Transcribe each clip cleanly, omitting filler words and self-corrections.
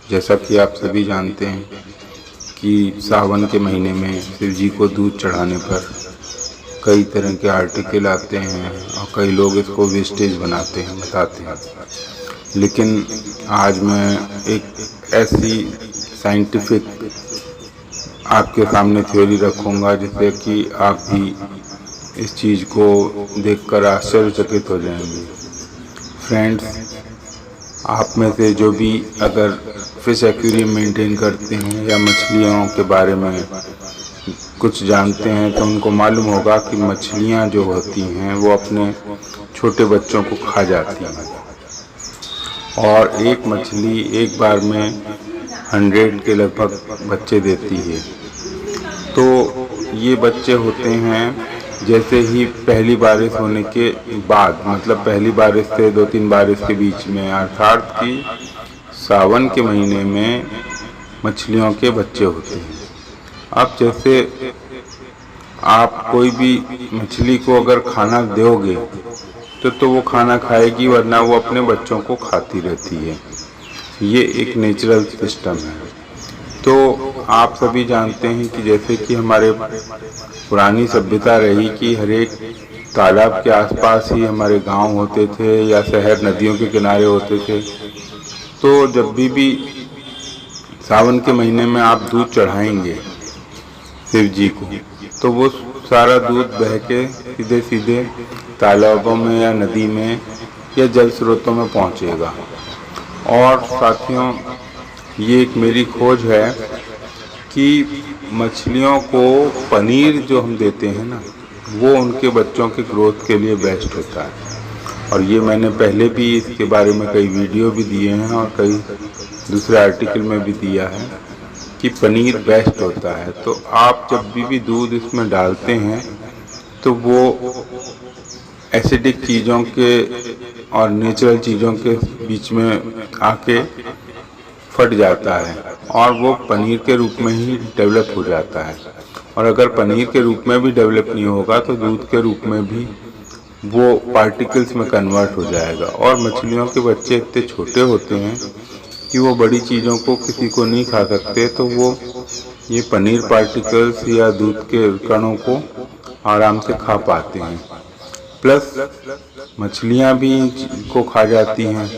जैसा कि आप सभी जानते हैं कि सावन के महीने में शिव जी को दूध चढ़ाने पर कई तरह के आर्टिकल आते हैं और कई लोग इसको वेस्टेज बनाते हैं, बताते हैं। लेकिन आज मैं एक ऐसी साइंटिफिक आपके सामने थ्योरी रखूँगा जिससे कि आप भी इस चीज़ को देखकर आश्चर्यचकित हो जाएंगे। फ्रेंड्स, आप में से जो भी अगर फिश एक्वेरियम मेंटेन करते हैं या मछलियों के बारे में कुछ जानते हैं तो उनको मालूम होगा कि मछलियां जो होती हैं वो अपने छोटे बच्चों को खा जाती हैं और एक मछली एक बार में 100 के लगभग बच्चे देती है। तो ये बच्चे होते हैं जैसे ही पहली बारिश होने के बाद, मतलब पहली बारिश से 2-3 बारिश के बीच में, अर्थात कि सावन के महीने में मछलियों के बच्चे होते हैं। अब जैसे आप कोई भी मछली को अगर खाना दोगे तो वो खाना खाएगी, वरना वो अपने बच्चों को खाती रहती है। ये एक नेचुरल सिस्टम है। तो आप सभी जानते हैं कि जैसे कि हमारे पुरानी सभ्यता रही कि हर एक तालाब के आसपास ही हमारे गांव होते थे या शहर नदियों के किनारे होते थे। तो जब भी सावन के महीने में आप दूध चढ़ाएंगे शिव जी को, तो वो सारा दूध बह के सीधे सीधे तालाबों में या नदी में या जल स्रोतों में पहुंचेगा। और साथियों, ये एक मेरी खोज है कि मछलियों को पनीर जो हम देते हैं ना, वो उनके बच्चों के ग्रोथ के लिए बेस्ट होता है। और ये मैंने पहले भी इसके बारे में कई वीडियो भी दिए हैं और कई दूसरे आर्टिकल में भी दिया है कि पनीर बेस्ट होता है। तो आप जब भी दूध इसमें डालते हैं तो वो एसिडिक चीज़ों के और नेचुरल चीज़ों के बीच में आके फट जाता है और वो पनीर के रूप में ही डेवलप हो जाता है। और अगर पनीर के रूप में भी डेवलप नहीं होगा तो दूध के रूप में भी वो पार्टिकल्स में कन्वर्ट हो जाएगा। और मछलियों के बच्चे इतने छोटे होते हैं कि वो बड़ी चीज़ों को किसी को नहीं खा सकते, तो वो ये पनीर पार्टिकल्स या दूध के कणों को आराम से खा पाते हैं। प्लस मछलियाँ भी को खा जाती हैं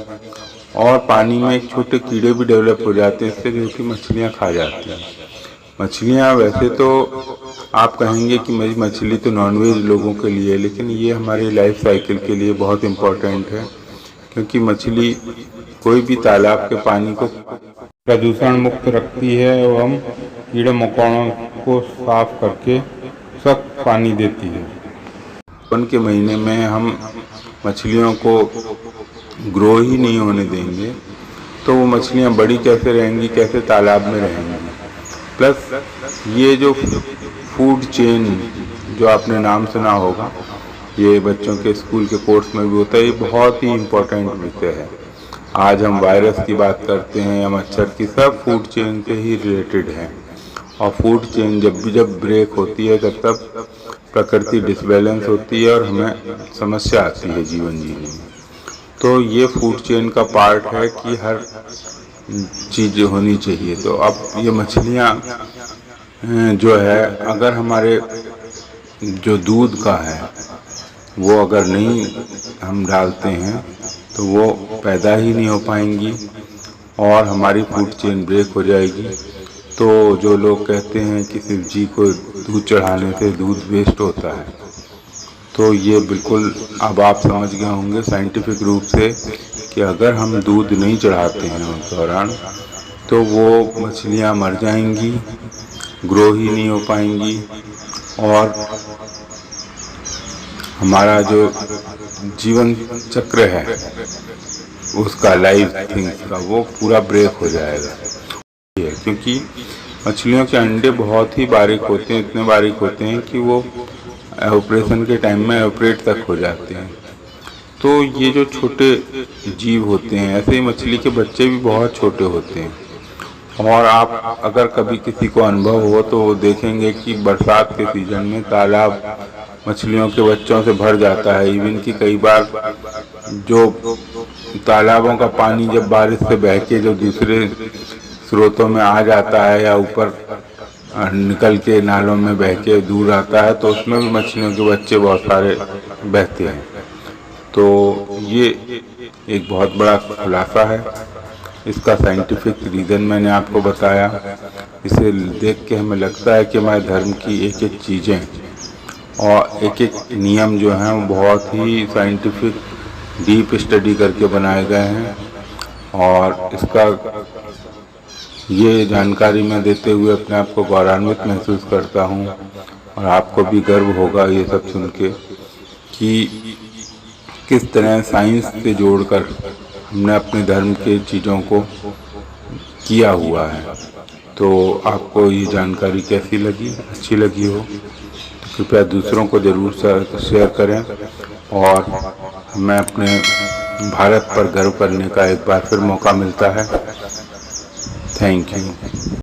और पानी में एक छोटे कीड़े भी डेवलप हो जाते हैं इससे, जो कि मछलियाँ खा जाती हैं। मछलियाँ वैसे तो आप कहेंगे कि मेरी मछली तो नॉनवेज लोगों के लिए है, लेकिन ये हमारे लाइफ साइकिल के लिए बहुत इम्पोर्टेंट है, क्योंकि मछली कोई भी तालाब के पानी को प्रदूषण मुक्त रखती है एवं कीड़े मकोड़ों को साफ करके स्वच्छ पानी देती है। सावन के महीने में हम मछलियों को ग्रो ही नहीं होने देंगे तो वो मछलियाँ बड़ी कैसे रहेंगी, कैसे तालाब में रहेंगी। प्लस ये जो फूड चेन जो आपने नाम सुना होगा, ये बच्चों के स्कूल के कोर्स में भी होता है, ये बहुत ही इम्पोर्टेंट विषय है। आज हम वायरस की बात करते हैं या मच्छर की, सब फूड चेन से ही रिलेटेड है। और फूड चेन जब ब्रेक होती है तब प्रकृति डिसबैलेंस होती है और हमें समस्या आती है जीवन जीने में। तो ये फूड चेन का पार्ट है कि हर चीज़ होनी चाहिए। तो अब ये मछलियाँ जो है, अगर हमारे जो दूध का है वो अगर नहीं हम डालते हैं तो वो पैदा ही नहीं हो पाएंगी और हमारी फूड चेन ब्रेक हो जाएगी। तो जो लोग कहते हैं कि शिव जी को दूध चढ़ाने से दूध वेस्ट होता है, तो ये बिल्कुल अब आप समझ गए होंगे साइंटिफिक रूप से कि अगर हम दूध नहीं चढ़ाते हैं उस दौरान तो वो मछलियाँ मर जाएंगी, ग्रो ही नहीं हो पाएंगी और हमारा जो जीवन चक्र है उसका लाइफ थिंग्स का वो पूरा ब्रेक हो जाएगा। क्योंकि मछलियों के अंडे बहुत ही बारीक होते हैं, इतने बारीक होते हैं कि वो ऑपरेशन के टाइम में ऑपरेट तक हो जाते हैं। तो ये जो छोटे जीव होते हैं, ऐसे ही मछली के बच्चे भी बहुत छोटे होते हैं। और आप अगर कभी किसी को अनुभव हो तो वो देखेंगे कि बरसात के सीजन में तालाब मछलियों के बच्चों से भर जाता है। इवन कि कई बार जो तालाबों का पानी जब बारिश से बह के जो दूसरे स्रोतों में आ जाता है या ऊपर निकल के नालों में बह के दूर आता है, तो उसमें भी मछलियों के बच्चे बहुत सारे बहते हैं। तो ये एक बहुत बड़ा खुलासा है। इसका साइंटिफिक रीज़न मैंने आपको बताया। इसे देख के हमें लगता है कि हमारे धर्म की एक एक चीज़ें और एक एक नियम जो हैं वो बहुत ही साइंटिफिक डीप स्टडी करके बनाए गए हैं। और इसका ये जानकारी मैं देते हुए अपने आप को गौरवान्वित महसूस करता हूँ, और आपको भी गर्व होगा ये सब सुन के कि किस तरह साइंस से जोड़कर हमने अपने धर्म के चीज़ों को किया हुआ है। तो आपको ये जानकारी कैसी लगी? अच्छी लगी हो तो कृपया दूसरों को ज़रूर शेयर करें, और हमें अपने भारत पर गर्व करने का एक बार फिर मौका मिलता है। Thank you.